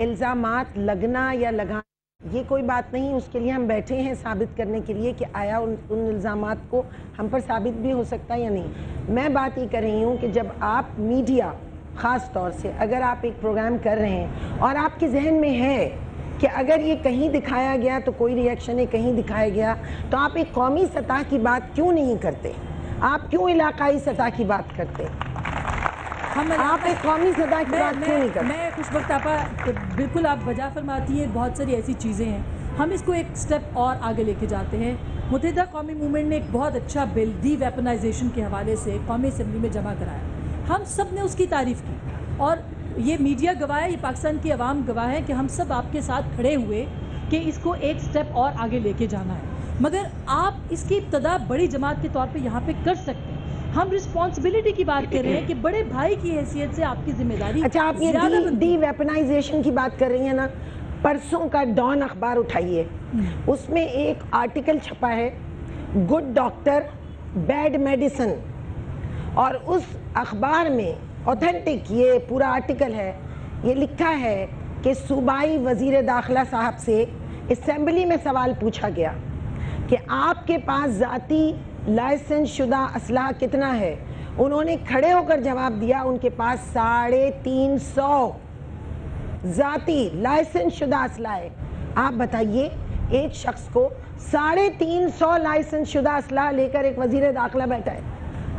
इल्ज़ामात लगना या लगाना ये कोई बात नहीं, उसके लिए हम बैठे हैं साबित करने के लिए कि आया उन इल्ज़ामात को हम पर साबित भी हो सकता है या नहीं। मैं बात ये कर रही हूँ कि जब आप मीडिया ख़ास तौर से अगर आप एक प्रोग्राम कर रहे हैं और आपके जहन में है कि अगर ये कहीं दिखाया गया तो कोई रिएक्शन है, कहीं दिखाया गया तो आप एक कौमी सतह की बात क्यों नहीं करते? आप क्यों इलाकाई सतह की बात करते? आप एक कौमी सतह की बात क्यों नहीं करते? मैं कुछ वक्त आपा बिल्कुल आप वजह फरमाती हैं, बहुत सारी ऐसी चीज़ें हैं, हम इसको एक स्टेप और आगे लेके जाते हैं। मुत्तहिदा कौमी मूवमेंट ने एक बहुत अच्छा बिल डी वेपनाइजेशन के हवाले से कौमी असम्बली में जमा कराया, हम सब ने उसकी तारीफ़ की और ये मीडिया गवाह है, ये पाकिस्तान की आवाम गवाह है कि हम सब आपके साथ खड़े हुए कि इसको एक स्टेप और आगे लेके जाना है। मगर आप इसकी इब्तदा बड़ी जमात के तौर पे यहाँ पे कर सकते हैं। हम रिस्पॉन्सिबिलिटी की बात कर रहे हैं कि बड़े भाई की हैसियत से आपकी जिम्मेदारी। अच्छा, आप ये डी वेपनाइजेशन की बात कर रही हैं ना, परसों का डॉन अखबार उठाइए, उसमें एक आर्टिकल छपा है गुड डॉक्टर बैड मेडिसिन, और उस अखबार में ऑथेंटिक ये पूरा आर्टिकल है, ये लिखा है कि सूबाई वजीर दाखिला साहब से असेंबली में सवाल पूछा गया कि आपके पास ज़ाती लाइसेंस शुदा असलाह कितना है। उन्होंने खड़े होकर जवाब दिया उनके पास 350 ज़ाती लाइसेंस शुदा असलाह है। आप बताइए, एक शख्स को 350 लाइसेंस शुदा असलाह लेकर एक वजीर दाखिला बैठा है,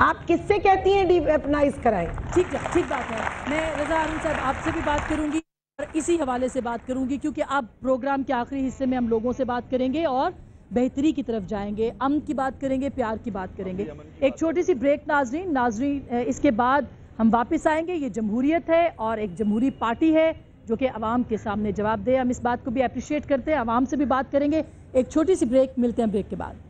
आप किससे कहती हैं डीवेपनाइज कराएं? ठीक बात है। मैं रज़ा हारून साहब आपसे भी बात करूंगी और इसी हवाले से बात करूंगी क्योंकि अब प्रोग्राम के आखिरी हिस्से में हम लोगों से बात करेंगे और बेहतरी की तरफ जाएंगे, अमन की बात करेंगे, प्यार की बात करेंगे। एक छोटी सी ब्रेक नाजरीन, इसके बाद हम वापस आएंगे। ये जमहूरियत है और एक जमहूरी पार्टी है जो कि अवाम के सामने जवाब दे। हम इस बात को भी अप्रिशिएट करते हैं, अवाम से भी बात करेंगे। एक छोटी सी ब्रेक, मिलते हैं ब्रेक के बाद।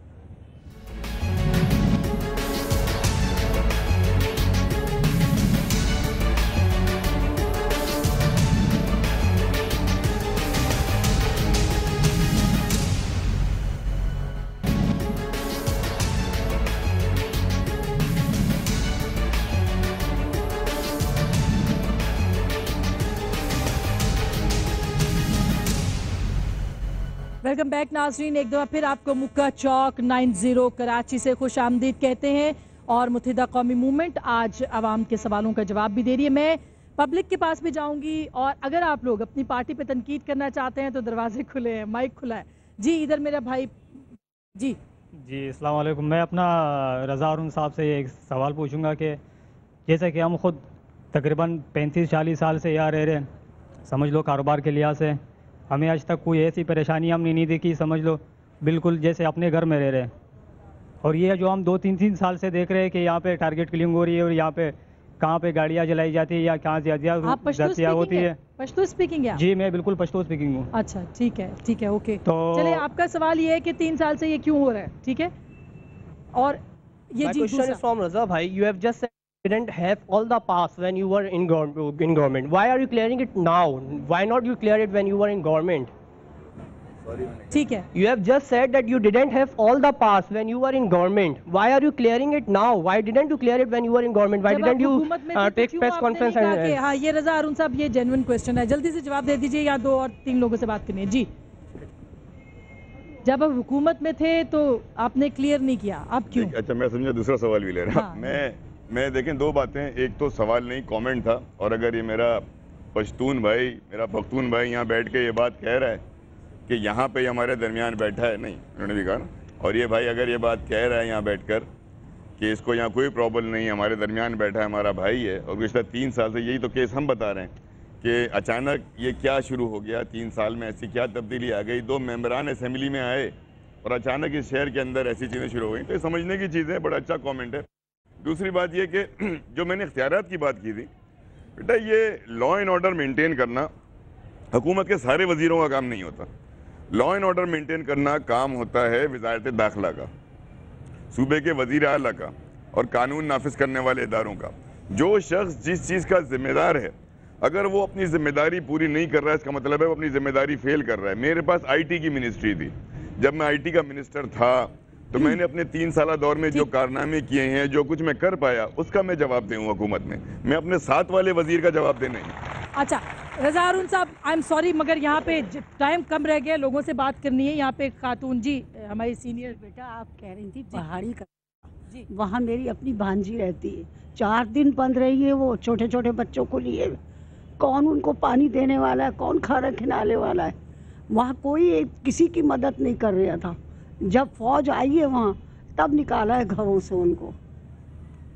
वेलकम बैक नाजरीन, एक दफ़ा फिर आपको मुक्का चौक 90 कराची से खुश आमदीद कहते हैं और मुत्तहिदा कौमी मूवमेंट आज आवाम के सवालों का जवाब भी दे रही है। मैं पब्लिक के पास भी जाऊंगी और अगर आप लोग अपनी पार्टी पे तनकीद करना चाहते हैं तो दरवाजे खुले हैं, माइक खुला है। जी, इधर मेरा भाई। जी अस्सलाम वालेकुम। मैं अपना रज़ा हारून साहब से एक सवाल पूछूंगा कि जैसे कि हम ख़ुद तकरीबन 35-40 साल से यहाँ रह रहे हैं, समझ लो कारोबार के लिहाज से हमें आज तक कोई ऐसी परेशानी हमने नहीं देखी, समझ लो बिल्कुल जैसे अपने घर में रह रहे हैं। और ये जो हम 2-3 साल से देख रहे हैं कि यहाँ पे टारगेट किलिंग हो रही है और यहाँ पे कहाँ पे गाड़ियाँ जलाई जाती है या कहाँ ज्यादा होती है। पश्तो स्पीकिंग है? जी, मैं बिल्कुल पश्तो स्पीकिंग हूँ। अच्छा, ठीक है, ओके। तो चलिए, आपका सवाल ये है कि 3 साल से ये क्यों हो रहा है, ठीक है? और ये क्वेश्चन फ्रॉम रज़ा भाई, you have just didn't have all the past when you were in government. Why are you clearing it now? Why not you clear it when you were in government? ठीक है, you have just said that you didn't have all the past when you were in government. Why are you clearing it now? Why didn't you clear it when you were in government? Why didn't you take press conference and हाँ, ये रज़ा हारून साहब, ये genuine question है, जल्दी से जवाब दे दीजिए या 2 और 3 लोगों से बात करनी है। जी, जब आप हुकूमत में थे तो आपने क्लियर नहीं किया, अब क्यों? अच्छा, मैं समझा दूसरा सवाल भी ले रहा। मैं देखें, 2 बातें, एक तो सवाल नहीं कमेंट था, और अगर ये मेरा पश्तून भाई, मेरा पख्तून भाई यहाँ बैठ के ये बात कह रहा है कि यहाँ पे हमारे दरमियान बैठा है, नहीं, उन्होंने भी कहा ना, और ये भाई अगर ये बात कह रहा है यहाँ बैठकर कि इसको यहाँ कोई प्रॉब्लम नहीं, हमारे दरमियान बैठा है, हमारा भाई है, और पिछले 3 साल से यही तो केस हम बता रहे हैं कि अचानक ये क्या शुरू हो गया, 3 साल में ऐसी क्या तब्दीली आ गई, 2 मेंबरान असेंबली में आए और अचानक इस शहर के अंदर ऐसी चीज़ें शुरू हो गई। तो ये समझने की चीज़ है, बड़ा अच्छा कॉमेंट है। दूसरी बात ये कि जो मैंने इख्तियारात की बात की थी, बेटा ये लॉ एंड ऑर्डर मेंटेन करना हुकूमत के सारे वजीरों का काम नहीं होता। लॉ एंड ऑर्डर मेंटेन करना काम होता है वज़ारत दाखिला का, सूबे के वज़ीर आला का और कानून नाफिज करने वाले इदारों का। जो शख्स जिस चीज़ का जिम्मेदार है, अगर वो अपनी जिम्मेदारी पूरी नहीं कर रहा है, इसका मतलब है वो अपनी जिम्मेदारी फेल कर रहा है। मेरे पास IT की मिनिस्ट्री थी, जब मैं IT का मिनिस्टर था तो मैंने अपने 3 साल दौर में जो कारनामे किए हैं, जो कुछ मैं कर पाया, उसका मैं जवाब दूँ हुकूमत में, मैं अपने साथ वाले वजीर का जवाब दे नहीं। अच्छा, रज़ा हारून साहब, आई एम सॉरी मगर यहाँ पे टाइम कम रह गया, लोगों से बात करनी है। यहाँ पे खातून जी हमारी सीनियर। बेटा आप कह रही थी पहाड़ी का, वहाँ मेरी अपनी भांजी रहती है, 4 दिन बंद रही है वो छोटे छोटे बच्चों को लिए। कौन उनको पानी देने वाला है, कौन खाना खिलाने वाला है? वहाँ कोई किसी की मदद नहीं कर रहा था। जब फौज आई है वहाँ तब निकाला है घरों से उनको।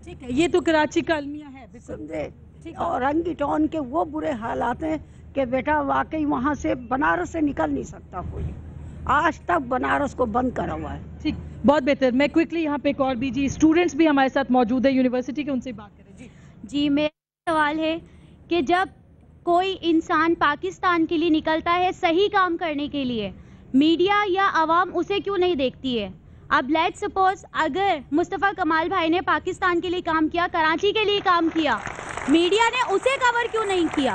ठीक है, ये तो कराची का अलमिया है, समझे? और रंगी टाउन के वो बुरे हालात हैं कि बेटा वाकई वहाँ से बनारस से निकल नहीं सकता कोई। आज तक बनारस को बंद करा हुआ है। ठीक, बहुत बेहतर। मैं क्विकली यहाँ पे एक और भी जी स्टूडेंट्स भी हमारे साथ मौजूद है यूनिवर्सिटी के, उनसे बात करें। जी मेरा सवाल है कि जब कोई इंसान पाकिस्तान के लिए निकलता है सही काम करने के लिए, मीडिया या आवाम उसे क्यों नहीं देखती है? अब लेट्स सपोज अगर मुस्तफ़ा कमाल भाई ने पाकिस्तान के लिए काम किया, कराची के लिए काम किया, मीडिया ने उसे कवर क्यों नहीं किया?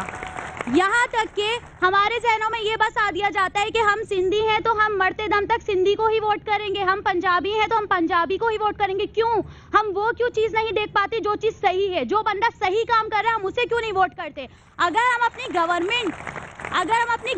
यहाँ तक कि हमारे जहनों में ये बस आ दिया जाता है कि हम सिंधी हैं तो हम मरते दम तक सिंधी को ही वोट करेंगे, हम पंजाबी हैं तो हम पंजाबी को ही वोट करेंगे। क्यों? हम वो क्यों चीज़ नहीं देख पाते जो चीज़ सही है, जो बंदा सही काम कर रहा है हम उसे क्यों नहीं वोट करते? अगर हम अपनी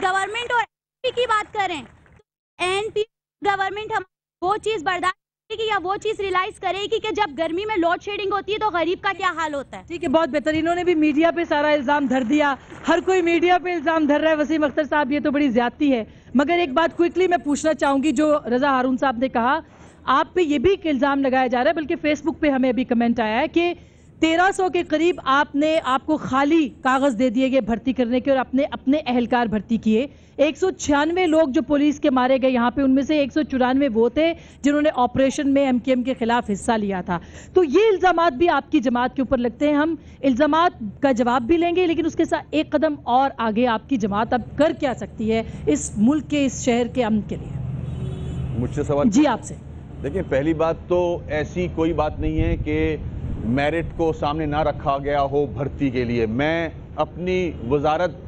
गवर्नमेंट और एनपी की बात करें तो एनपी गवर्नमेंट हम वो चीज़ बर्दाश्त करेगी या वो चीज़ रियलाइज करेगी कि जब गर्मी में लोड शेडिंग होती है तो गरीब का क्या हाल होता है? ठीक है, बहुत बेहतर। इन्होंने भी मीडिया पे सारा इल्ज़ाम धर दिया, हर कोई मीडिया पे इल्ज़ाम धर रहा है। वसीम अख्तर साहब, ये तो बड़ी ज्यादती है। मगर एक बात क्विकली मैं पूछना चाहूँगी, जो रज़ा हारून साहब ने कहा, आप पे ये भी एक इल्ज़ाम लगाया जा रहा है, बल्कि फेसबुक पे हमें अभी कमेंट आया है कि 1300 के करीब आपको खाली कागज़ दे दिए गए भर्ती करने के और अपने अहलकार भर्ती किए। 196 लोग जो पुलिस के मारे गए यहाँ पे, उनमें से 194 वो थे जिन्होंने ऑपरेशन में एमकेएम के खिलाफ हिस्सा लिया था। तो ये इल्ज़ामात भी आपकी जमात के ऊपर लगते हैं। हम इल्ज़ामात का जवाब भी लेंगे, लेकिन उसके साथ एक कदम और आगे आपकी जमात अब कर क्या सकती है इस मुल्क के, इस शहर के अमन के लिए? मुझसे सवाल जी आपसे। देखिए, पहली बात तो ऐसी कोई बात नहीं है कि मेरिट को सामने ना रखा गया हो भर्ती के लिए। मैं अपनी वजारत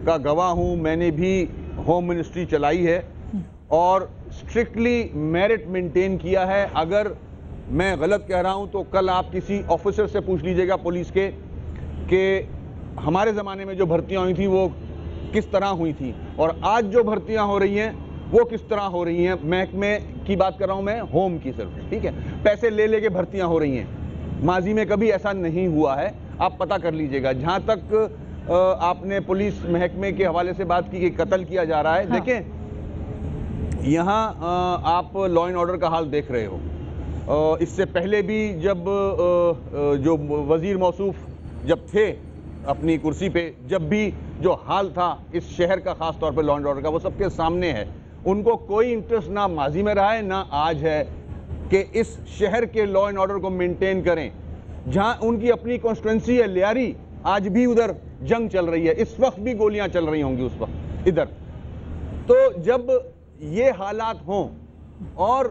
का गवाह हूँ, मैंने भी होम मिनिस्ट्री चलाई है और स्ट्रिक्टली मेरिट मेंटेन किया है। अगर मैं गलत कह रहा हूँ तो कल आप किसी ऑफिसर से पूछ लीजिएगा पुलिस के कि हमारे ज़माने में जो भर्तियाँ हुई थी वो किस तरह हुई थी और आज जो भर्तियाँ हो रही हैं वो किस तरह हो रही हैं। महकमे की बात कर रहा हूँ मैं, होम की सिर्फ, ठीक है? पैसे ले लेके भर्तियाँ हो रही हैं, माजी में कभी ऐसा नहीं हुआ है, आप पता कर लीजिएगा। जहाँ तक आपने पुलिस महकमे के हवाले से बात की कि कत्ल किया जा रहा है, हाँ। देखें, यहाँ आप लॉ एंड ऑर्डर का हाल देख रहे हो। इससे पहले भी जब जो वजीर मौसूफ जब थे अपनी कुर्सी पे, जब भी जो हाल था इस शहर का, खास तौर पे लॉ एंड ऑर्डर का, वो सबके सामने है। उनको कोई इंटरेस्ट ना माजी में रहा है ना आज है कि इस शहर के लॉ एंड ऑर्डर को मेंटेन करें। जहां उनकी अपनी कॉन्स्टिट्यूंसी है लियारी, आज भी उधर जंग चल रही है, इस वक्त भी गोलियां चल रही होंगी उस वक्त इधर। तो जब ये हालात हों और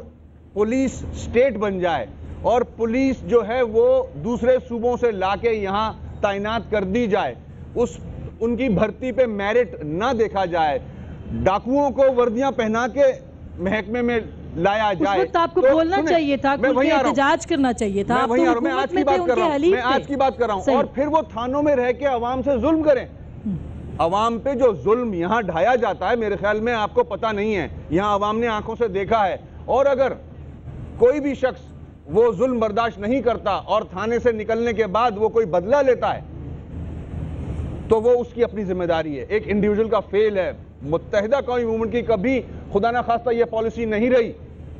पुलिस स्टेट बन जाए और पुलिस जो है वो दूसरे सूबों से लाके यहाँ तैनात कर दी जाए, उनकी भर्ती पे मेरिट ना देखा जाए, डाकुओं को वर्दियां पहना के महकमे में लाया जाए, तो आपको बोलना चाहिए था, एहतजाज करना चाहिए था। मैं आज की बात कर रहा हूँ और फिर वो थानों में रह के अवाम से जुल्म करें। अवाम पे जो जुल्म यहाँ ढाया जाता है, मेरे ख्याल में आपको पता नहीं है, यहाँ अवाम ने आंखों से देखा है। और अगर कोई भी शख्स वो जुल्म बर्दाश्त नहीं करता और थाने से निकलने के बाद वो कोई बदला लेता है तो वो उसकी अपनी जिम्मेदारी है, एक इंडिविजुअल का फेल है। मुत्तहिदा कौमी मूवमेंट की कभी खुदा ना खास्ता ये पॉलिसी नहीं रही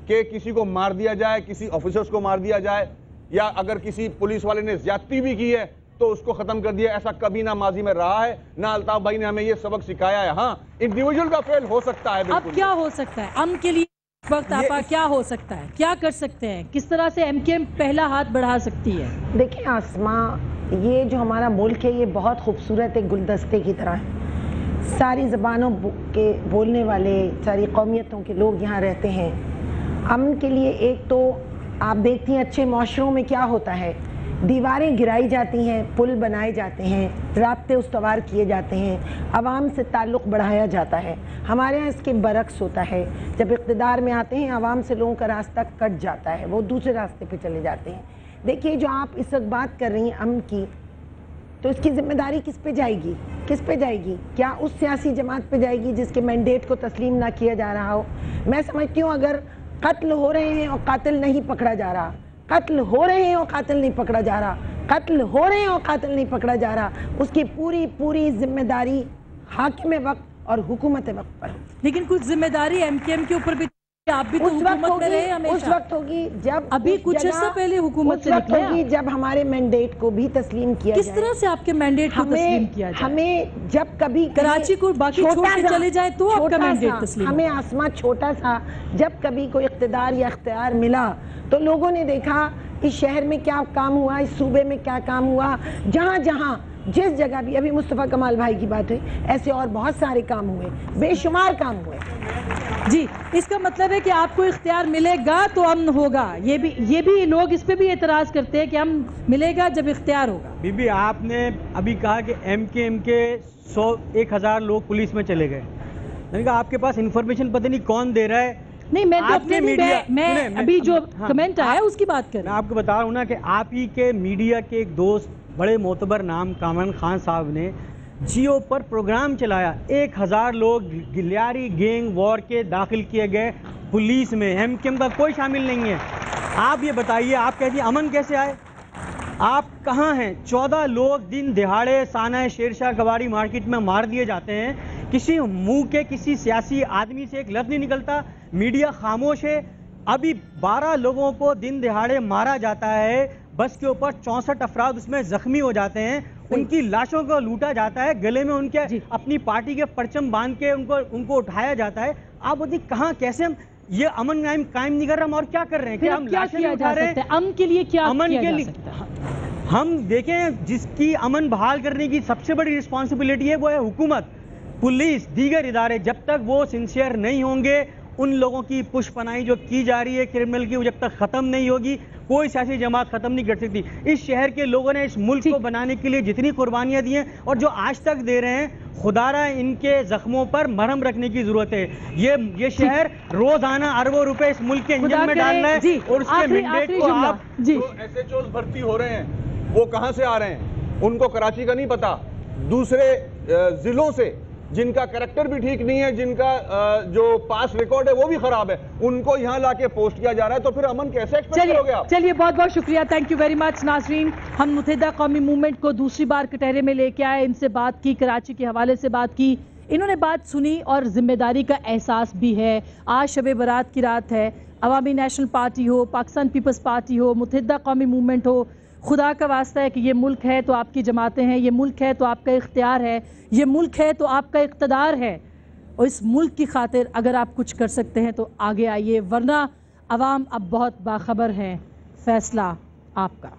कि किसी को मार दिया जाए, किसी ऑफिसर्स को मार दिया जाए, या अगर किसी पुलिस वाले ने ज्यादती भी की है तो उसको खत्म कर दिया। ऐसा कभी ना माजी में रहा है, ना अल्ताफ भाई ने हमें ये सबक सिखाया है। हाँ, इंडिविजुअल का फेल हो सकता है। अब क्या हो सकता है अमन के लिए वक्त आपा, क्या हो सकता है, क्या कर सकते हैं, किस तरह से एमकेएम पहला हाथ बढ़ा सकती है? देखिए आसमा, ये जो हमारा मुल्क है ये बहुत खूबसूरत एक गुलदस्ते की तरह है। सारी ज़बानों के बोलने वाले, सारी कौमियतों के लोग यहाँ रहते हैं। अमन के लिए एक तो आप देखती हैं अच्छे माशरों में क्या होता है, दीवारें गिराई जाती हैं, पुल बनाए जाते हैं, राब्ते उस्तवार किए जाते हैं, आवाम से ताल्लुक़ बढ़ाया जाता है। हमारे यहाँ इसके बरक्स होता है, जब इक़्तिदार में आते हैं आवाम से लोगों का रास्ता कट जाता है, वो दूसरे रास्ते पे चले जाते हैं। देखिए, जो आप इस वक्त बात कर रही हैं अमन की, तो इसकी जिम्मेदारी किस पे जाएगी? किस पे जाएगी? क्या उस सियासी जमात पे जाएगी जिसके मैंडेट को तस्लीम ना किया जा रहा हो? मैं समझती हूँ अगर कत्ल हो रहे हैं और कातिल नहीं पकड़ा जा रहा, कत्ल हो रहे हैं और कातिल नहीं पकड़ा जा रहा, कत्ल हो रहे हैं और कातिल नहीं पकड़ा जा रहा, उसकी पूरी पूरी जिम्मेदारी हाकिम वक्त और हुकूमत वक्त पर। लेकिन कुछ जिम्मेदारी एमकेएम के ऊपर भी, आप भी तो हुकूमत में रहे हमेशा। उस वक्त होगी जब अभी कुछ अर्सा पहले हुकूमत से निकले होगी जब हमारे मैंडेट को भी तस्लीम किया किस तरह से आपके मैंडेट को तस्लीम किया जाए? हमें जब कभी कराची को बाकी छोड़ के चले जाए तो आपका मैंडेट तस्लीम, हमें आसमां छोटा सा, जब कभी कोई इख्तिदार या इख्तियार मिला तो लोगों ने देखा इस शहर में क्या काम हुआ, इस सूबे में क्या काम हुआ, जहाँ जहाँ जिस जगह भी, अभी मुस्तफ़ा कमाल भाई की बात हुई, ऐसे और बहुत सारे काम हुए, बेशुमार काम हुए। जी, इसका मतलब है कि आपको इख्तियार मिलेगा तो अमन होगा। ये भी लोग इस पे भी एतराज़ करते हैं कि हम मिलेगा जब इख्तियार होगा। बीबी, आपने अभी कहा कि एमकेएम के 100-1000 लोग पुलिस में चले गए। मैंने कहा आपके पास इंफॉर्मेशन पता नहीं कौन दे रहा है। नहीं, मैं तो अपने मीडिया, मैं अभी जो कमेंट आया उसकी बात कर रहा हूं। मैं आपको बता रहा हूँ ना कि आप ही के मीडिया के एक दोस्त, बड़े मोतबर नाम कामरान खान साहब ने जियो पर प्रोग्राम चलाया। 1000 लोग गिलियारी गैंग वॉर के दाखिल किए गए पुलिस में, एमकेएम का कोई शामिल नहीं है। आप ये बताइए, आप कहती अमन कैसे आए? आप कहाँ हैं? 14 लोग दिन दिहाड़े साना शेरशाह कबाड़ी मार्केट में मार दिए जाते हैं, किसी मुंह के किसी सियासी आदमी से एक लफ्ज़ नहीं निकलता, मीडिया खामोश है। अभी 12 लोगों को दिन दिहाड़े मारा जाता है, बस के ऊपर 64 अफराद उसमें जख्मी हो जाते हैं, उनकी लाशों को लूटा जाता है, गले में उनके अपनी पार्टी के परचम बांध के उनको उठाया जाता है। आप बोलते कहाँ, कैसे हम ये अमन कायम नहीं कर रहे, हम और क्या कर रहे हैं? क्या हम लाशें उठा रहे हैं? अमन के लिए क्या अमन किया के जा लिए सकता है? हम देखें, जिसकी अमन बहाल करने की सबसे बड़ी रिस्पॉन्सिबिलिटी है वो है हुकूमत, पुलिस, दीगर इदारे। जब तक वो सिंसियर नहीं होंगे, उन लोगों की पुष्पनाई जो की जा रही है क्रिमिनल की, वो जब तक ख़त्म नहीं होगी, कोई सियासी जमात ख़त्म नहीं कर सकती। इस शहर के लोगों ने इस मुल्क को बनाने के लिए जितनी कुर्बानियां दी हैं और जो आज तक दे रहे हैं, खुदारा इनके जख्मों पर मरहम रखने की जरूरत है। ये शहर रोजाना अरबों रुपए इस मुल्क के इंजन में डालना है और उसके मैंडेट को आप SHOs भर्ती हो रहे हैं, वो कहां से आ रहे हैं? उनको कराची का नहीं पता, दूसरे जिलों से जिनका कैरेक्टर भी ठीक नहीं है, जिनका जो पास रिकॉर्ड है वो भी खराब है, उनको यहाँ लाके पोस्ट किया जा रहा है, तो फिर अमन कैसे एक्सपेक्ट करोगे आप? चलिए, बहुत बहुत शुक्रिया, थैंक यू वेरी मच नाज़रीन। हम मुत्तहिदा कौमी मूवमेंट को दूसरी बार कटहरे में लेके आए, इनसे बात की, कराची के हवाले से बात की, इन्होंने बात सुनी और जिम्मेदारी का एहसास भी है। आज शब बारात की रात है, अवामी नेशनल पार्टी हो, पाकिस्तान पीपल्स पार्टी हो, मुत्तहिदा कौमी मूवमेंट हो, खुदा का वास्ता है कि ये मुल्क है तो आपकी जमातें हैं, ये मुल्क है तो आपका इख्तियार है, ये मुल्क है तो आपका इक़्तिदार है, और इस मुल्क की खातिर अगर आप कुछ कर सकते हैं तो आगे आइए, वरना अवाम अब बहुत बाखबर हैं, फैसला आपका।